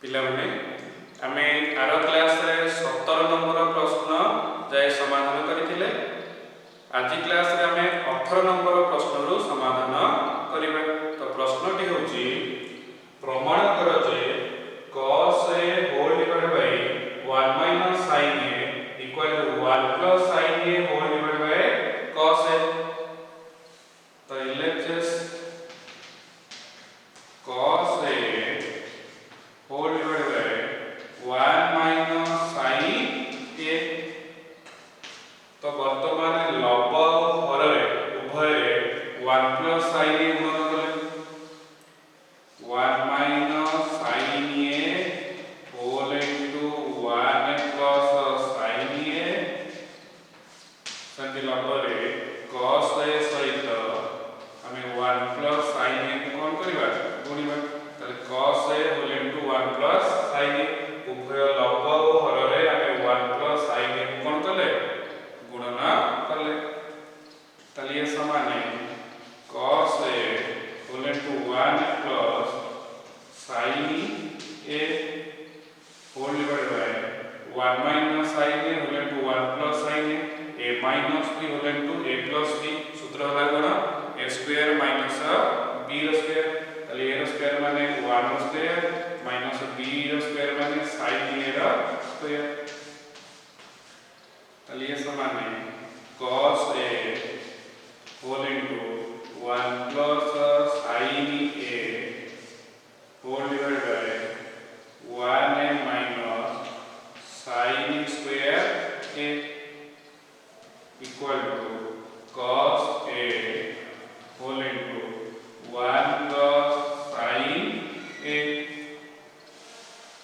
पिलाने आमे are class रे 17 नंबर प्रश्न जाय समाधान करथिले। आज क्लास रे आमे 18 नंबर प्रश्न रो समाधान करिबा। तो प्रश्नटी होची प्रमाण कर जे cos a whole divided by 1 minus sin a equal to 1 plus sin a whole divided by cos a। तो इलेक्ट्रिस cos a whole divided by 1 minus sin a। तो वर्तमान लब हर उभय 1 plus sin a गुणन कले 1 minus sin a whole into 1 plus sin a संति लब रे cos a सहित हमें 1 plus sin a को कोन करबा गुणिबा। तले cos a whole into 1 plus sin a उभय लब हर रे हमें 1 plus sin a को कोन कले गुणन कले। तले समान है cos a whole into 1 plus sin a whole divided by 1 minus sin a whole into 1 plus sin a minus b whole into a plus b। सूत्र होला कोन a square minus b square। तले a square माने 1 square minus b square माने sin a square। तले समान है cos a whole into 1 plus sin a whole divided by 1 minus sin square a equal to cos a whole into 1 plus sin a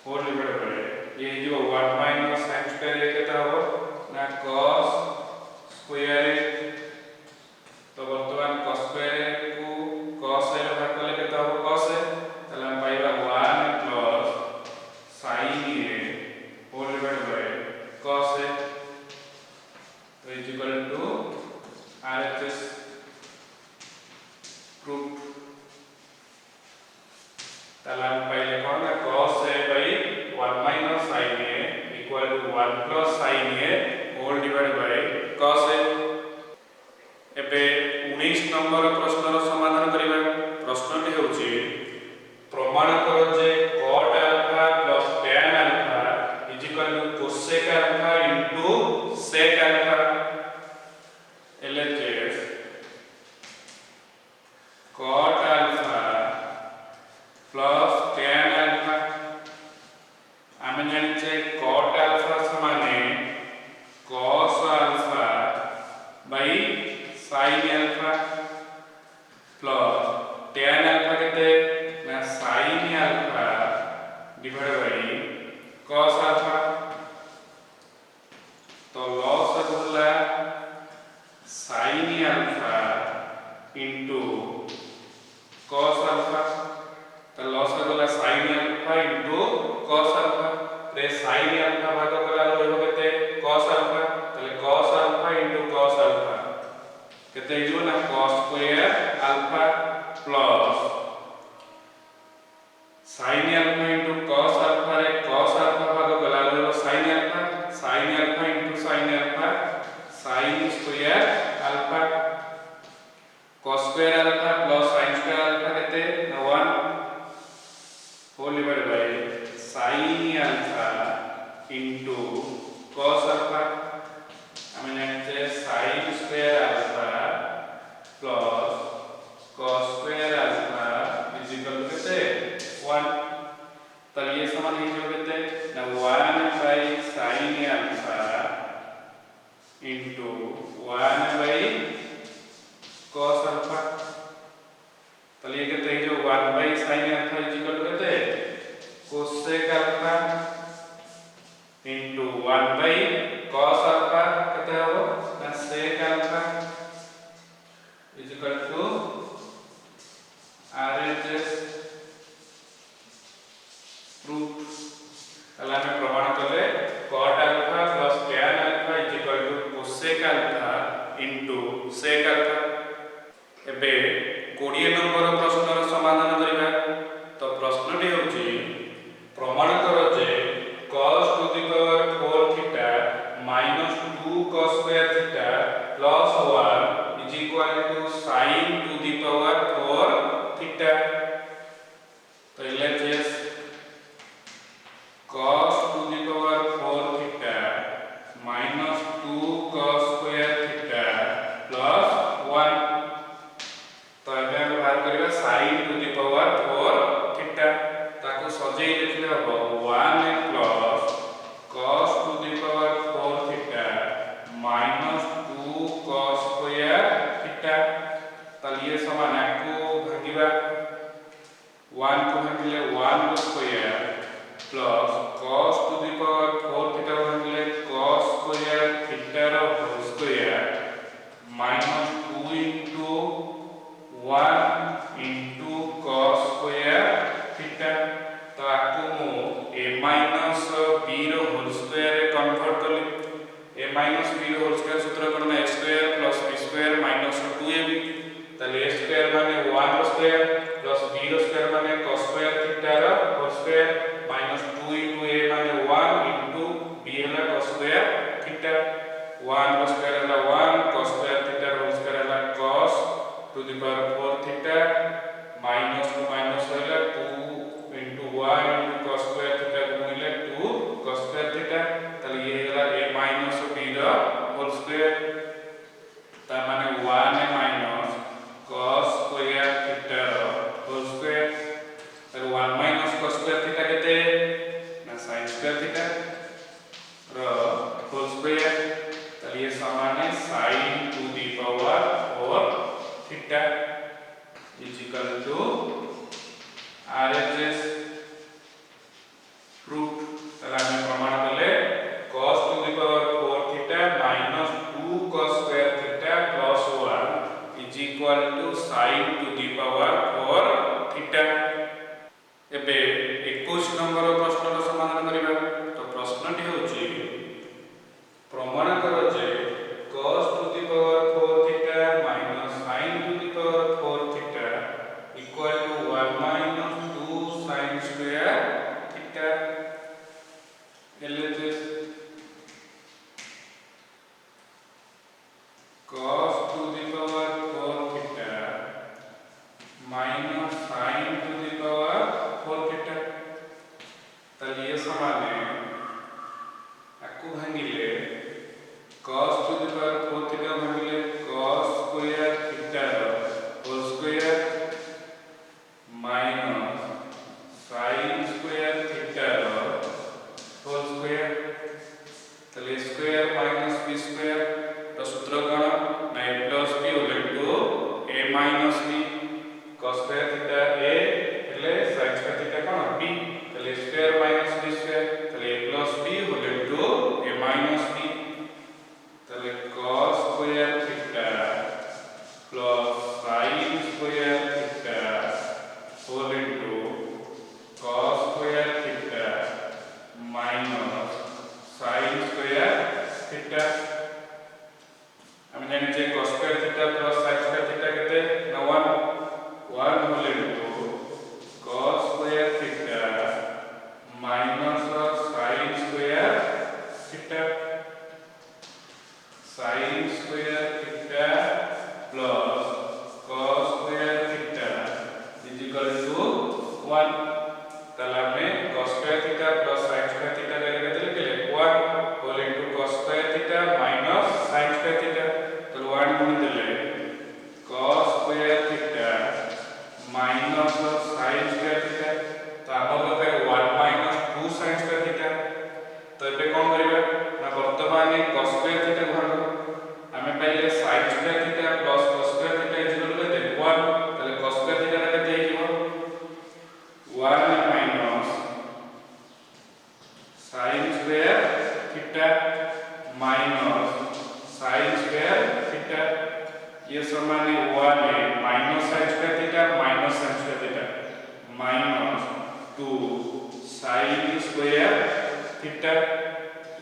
whole divided by ये जो 1 minus sin square a केता हो ना cos square a। तो वर्तमान cos square a को cos a रे भाग कले केता हो cos a। तले हम पाइबा 1 plus sin a whole divided by cos a। तो is equal to RHS proof. तले हम पाइले कोन ना cos a by 1 minus sin a equal to 1 plus sin a whole divided by cos a। एबे 19 number प्रश्न रो समाधान करिबा। प्रश्नटी होची प्रमाण कर जे cot alpha plus tan alpha is equal to cosec alpha into sec alpha। LHS cot alpha plus tan alpha आमे जानि छे cot alpha समान cos alpha by sin alpha plus tan alpha केते ना sin alpha divided by cos alpha। तो loss होला sin alpha into cos alpha। तो loss होला sin alpha into cos alpha रे sin alpha भाग कला होइबो केते cos alpha। तले cos alpha into cos alpha केते जो ना cos square alpha plus sin alpha into cos alpha रे cos alpha भाग कला होइबो sin alpha into sin alpha sin square alpha। cos square alpha plus sin square alpha केते 1 whole divided by sin alpha into cos alpha। हमें जानते हैं sin square alpha plus cos square alpha is equal to कितने 1। तब ये समान ही जो कितने ना 1 by sin alpha into 1 by cos alpha। तब ये कितने जो 1 by sin alpha is equal to कितने cosec alpha into 1 by cos alpha कितने हो ना sec alpha is equal to RHS proof. तला में प्रमाण कले cot alpha plus tan alpha is equal to cosec alpha into sec alpha। एबे 20 number प्रश्न रो समाधान करिबा। तो प्रश्नटी होची प्रमाण 1 को भागिले 1 रो square plus cos to the power 4 theta को भागिले cos स्क्वायर थीटा रो whole square minus 2 into 1 into cos square theta. तो आपको मु a minus b रो होल स्क्वायर रे कन्वर्ट करली। a minus b रो होल स्क्वायर सूत्र कोन a square plus b square minus 2ab। ताले a स्क्वायर माने 1 रो स्क्वायर प्लस b रो स्क्वायर माने cos स्क्वायर थीटा रो whole square minus 2 into a माने 1 into b हला cos स्क्वायर थीटा। 1 रो स्क्वायर हला 1 cos स्क्वायर थीटा रो होल स्क्वायर हला cos to the power 4 theta minus two minus हला 2 into 1 into cos square theta को मिले 2 cos स्क्वायर थीटा। ताले ये हला a minus b रो होल स्क्वायर ता माने 1 minus cos स्क्वायर थीटा रो होल स्क्वायर। ताले 1 minus cos स्क्वायर थीटा केते ना sin स्क्वायर थीटा रो होल स्क्वायर। ताले ये समान है sin to the power 4 theta is equal to RHS proof. ताले हम प्रमाण कले cos to the power 4 theta minus 2 cos square theta plus 1 is equal to sin to the power 4 theta. एबे 21 नंबर प्रश्नर समाधान करिबा। तो प्रश्नटी होची प्रमाण करो जे cos to the power 4 theta minus sin to the power 4 theta equal to 1 माइनस 2 sin square theta. LHS cos to the power 4 theta minus sin to the power 4 theta. ताले ये समान है आपको भांगिले cos to the power 4 theta भांगिले cos square theta रो whole square minus sin square theta रो होल स्क्वायर। ताले स्क्वायर माइनस b स्क्वायर तो सूत्र कोन ना a plus b whole to a minus b cos square theta a हेले sin square theta कोन b। ताले स्क्वायर माइनस b स्क्वायर ताले a plus b whole to a minus b। ताले cos square theta plus sin square theta whole to cos square theta minus sin square theta. हम जानि जे cos square theta plus sin square theta केते ना 1 whole to cos square theta minus sin square theta. sin square theta plus cos square theta is equal to 1। ताला में cos square theta plus sin square theta लेके देले केले 1 whole into cos square theta minus sin square theta. तो 1 गुण देले cos square theta minus sin square theta. तो हमर लगे 1 माइनस 2 sin स्क्वायर थीटा। तो एबे कोन करिबा ना वर्तमान cos स्क्वायर थीटा भाग हमें पहले sin square theta plus cos square theta is equal to 1। ताले cos स्क्वायर थीटा रे केते हिबो 1 minus sin square theta minus sin square theta. ये समान है 1 है minus sin square theta minus sin square theta minus 2 sin square theta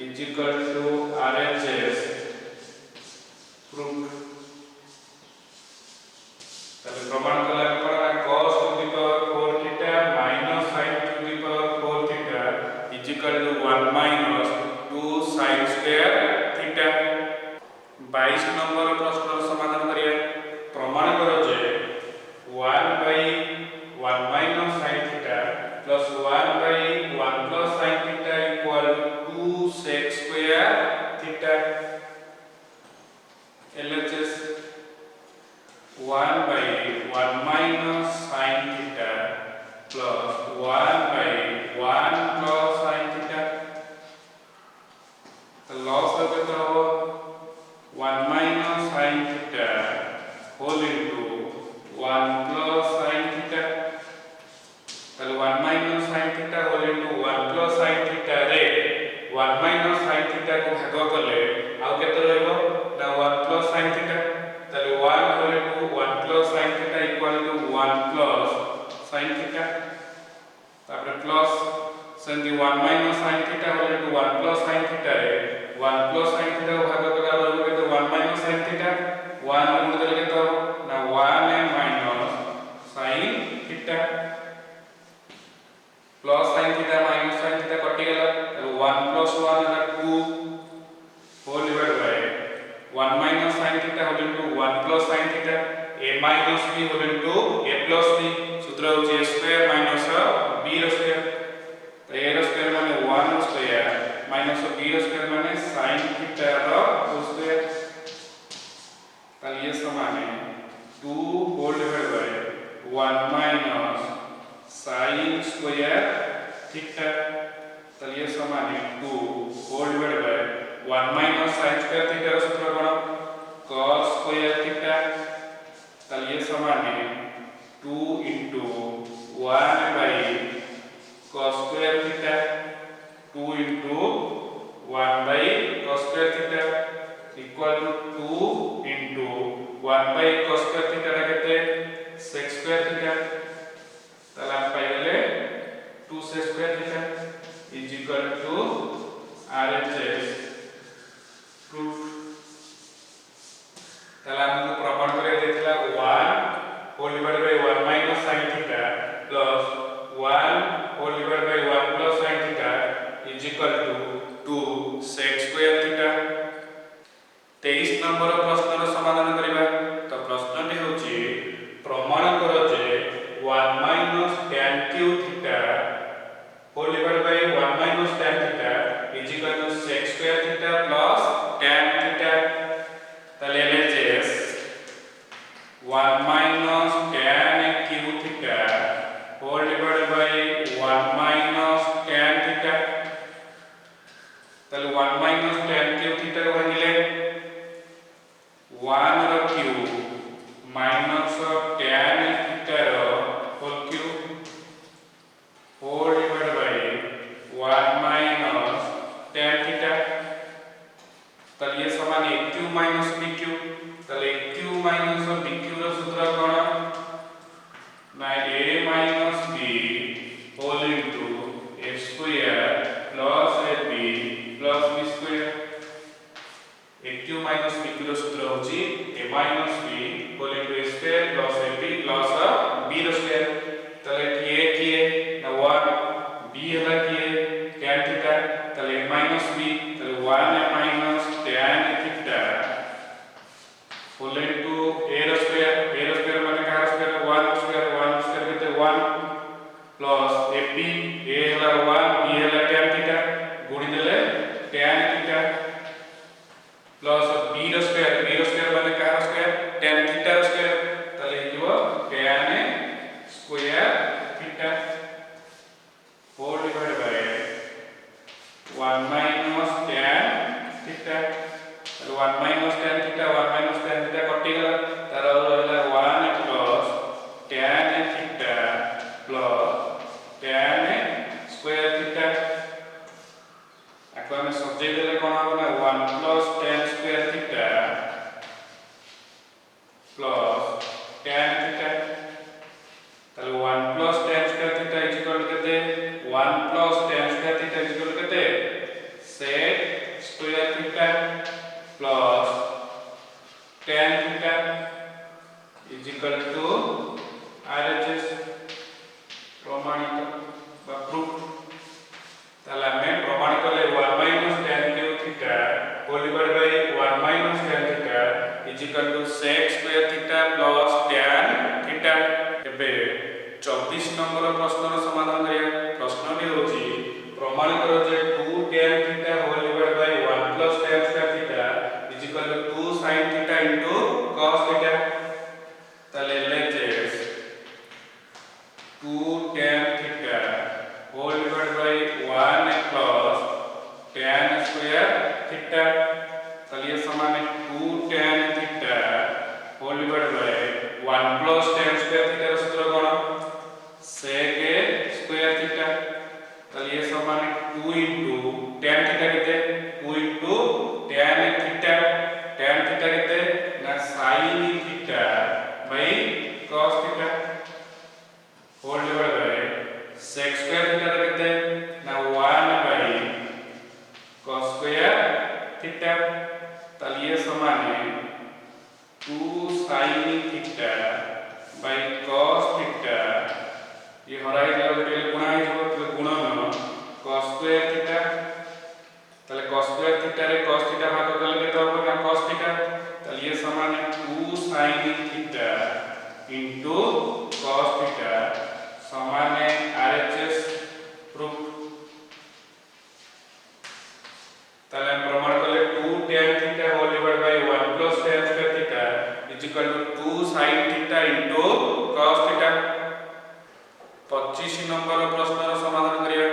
is equal to RHS proof. ताले प्रमाण कला कोन cos to the power 4 theta minus sin to the power 4 theta is equal to 1 माइनस 2 sin square थीटा। 22 number प्रश्न समाधान करिया। प्रमाण करो जे 1 by 1 minus sin theta plus 1 by 1 plus sin theta इक्वल 2 sec square theta. LHS 1 by 1 minus sin theta plus 1 by 1 plus sin theta। तो लॉस करके तो 1 minus sin theta whole into 1 plus sin theta। सेमती 1 minus sin theta होले to 1 plus sin theta रे 1 plus sin theta को भाग कला रहबो केते 1 माइनस sin थीटा 1 गुण देले केते हो ना 1 minus sin theta plus sin theta minus sin theta कटि गेला 1 प्लस 1 है 2 whole divide by 1 minus sin theta whole into 1 plus sin theta a minus b whole into a plus b सूत्र होची a स्क्वायर माइनस b रो square तो a रो square माने 1 square minus b रो स्क्वायर माने sin theta रो square ताली ये समान है 2 whole divide by 1 minus sin square theta ताली ये समान है 2 whole divide by 1 minus sin square theta रो सूत्र कोन cos स्क्वायर थीटा ताली ये समान है 2 into 1 by cos square theta 2 into 1 by cos square theta equal to 2 into 1 by cos square theta रा केते sec square theta ताला हम पाई गेले 2 sec square theta is equal to RHS proof ताला हमको प्रमाण करे देथिला 1 whole divided by 1 minus sin theta plus 1 whole divided by 1 plus sin theta is equal to 2 sec square theta 23 number प्रश्नर समाधान करिबा तो प्रश्नटी होची प्रमाण करो जे 1 minus tan cube theta whole divided by 1 minus tan theta is equal to sec square theta plus tan theta ताले LHS 1 minus tan cube theta whole divided by 1 minus tan theta ताले 1 minus tan cube theta को भागिले 1 रो cube minus tan theta row whole cube whole divided by 1 minus tan theta ताले ये समान है q minus bq ताले q minus और bq रो सूत्र कोन ना a minus b whole into a square plus ab plus b square a q minus bq रो सूत्र होची a minus b whole into a square plus ab plus b रो square ताले a किए ना 1 b हला किए tan थीटा ताले a minus b ताले 1 minus tan theta whole into a रो स्क्वायर माने का स्क्वायर 1 स्क्वायर केते 1 plus ab a हला 1 b हला tan थीटा गुणी देले tan थीटा plus b रो स्क्वायर माने का स्क्वायर tan थीटा रो स्क्वायर ताले हिजो tan square theta whole divided by 1 minus tan theta 1 minus tan theta कटि गला तार रहला 1 plus tan theta plus tan square theta आको हम सब्जेक्ट देले कोन हो ना 1 plus tan square theta plus tan theta ताले 1 plus tan square theta is equal to केते 1 plus tan square theta is equal to केते sec square theta plus tan theta is equal to RHS प्रमाणित बा proof ताला में प्रमाणित ले 1 minus tan cube theta whole divided by 1 minus tan theta is equal to sec square theta plus tan theta एबे 24 number प्रश्नर समाधान करिया प्रश्नटी होची प्रमाण करो जे 2 tan theta whole divided by 1 plus tan square theta is equal to 2 sin theta into cos theta ताले LHS 2 tan theta whole divided by 1 plus tan square theta ताले ये समान है 2 tan theta whole divided by 1 plus tan square theta रो सूत्र कोन sec square theta ताले ये समान है 2 into tan sin theta by cos theta ये हराई दिला गोटे गुणा हे जो तो गुणन cos स्क्वायर थीटा ताले cos स्क्वायर थीटा रे cos थीटा भाग करले केते होबो ना cos थीटा ताले ये समान है 2 sin theta into cos theta समान है RHS प्रूफ ताले प्रमाण करले 2 tan theta whole divide by 1 plus tan square theta is equal to 2 sin theta into cos theta 25 number प्रश्नर समाधान करिया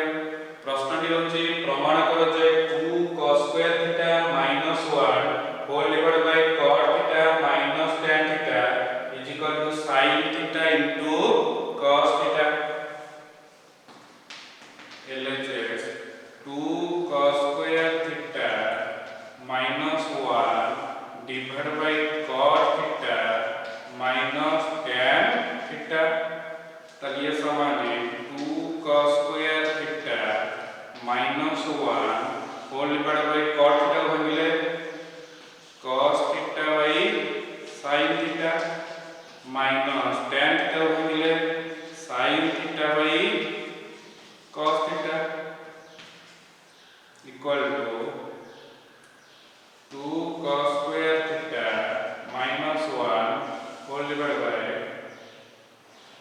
प्रश्नटी होची प्रमाण करो जे 2 cos square theta minus 1 whole divide by cot theta minus tan theta is equal to sin theta into cos theta LHS 2 cos square theta minus 1 divide by cot theta minus tan theta ताले ये समान है 2 cos square theta minus 1 whole divide by cot theta भागिले cos theta by sin theta minus tan theta भागिले sin theta by cos theta equal to 2 cos square theta minus 1 whole divide by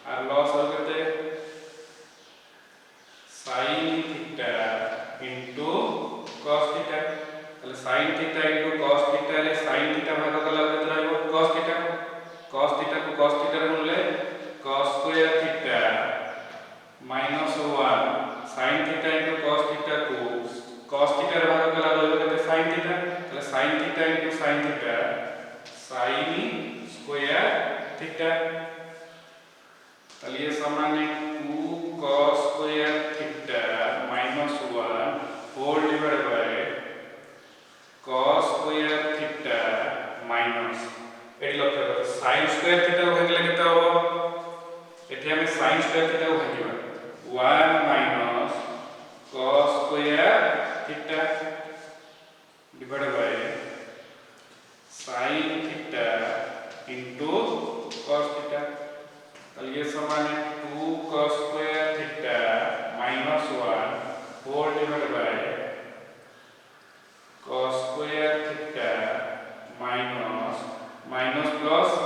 और लॉस हो गते sin theta into cos theta ताले sin theta into cos theta रे sin theta भाग कला केते रहबो cos थीटा को cos थीटा रे गुणले cos square theta minus 1 sin theta into cos theta को cos थीटा रे भाग कला रहबो केते sin थीटा ताले sin theta into sin theta sin square theta ताले ये समान है 2 cos square theta minus 1 whole divide by cos square theta minus एडी लक्ष्य कर sin स्क्वायर थीटा भागिले केते हो एठी हम sin स्क्वायर थीटा भागिबा 1 minus cos square theta divide by sin theta into cos theta ताले ये समान है 2 cos square theta minus 1 whole divide by cos square theta minus minus plus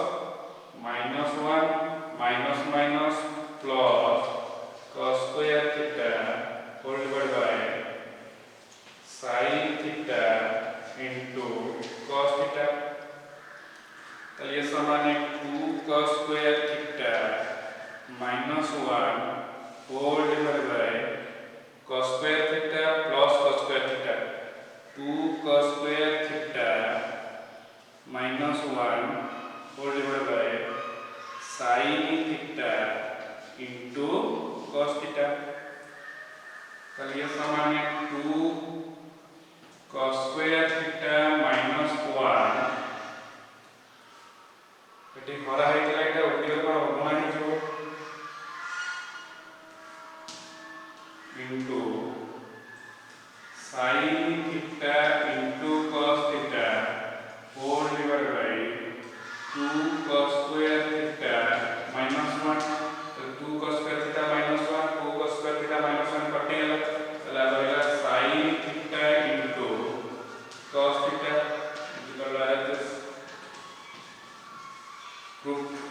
minus 1 minus minus plus cos square theta whole divide by sin theta into cos theta ताले ये समान है 2 cos square theta minus 1 whole divide by cos square theta plus cos square theta 2 cos square theta minus 1 whole divide by sin theta into cos theta ताले ये समान है 2 cos square theta minus 1 एटी हरा है तला एटा उडियो पर गुणा हे जो into sin theta into cos theta whole divide by 2 cos square theta minus 1 तो 2 cos square theta minus 1 2 cos square theta minus 1 कटि गेला तला रहला sin theta into cos theta equal to proof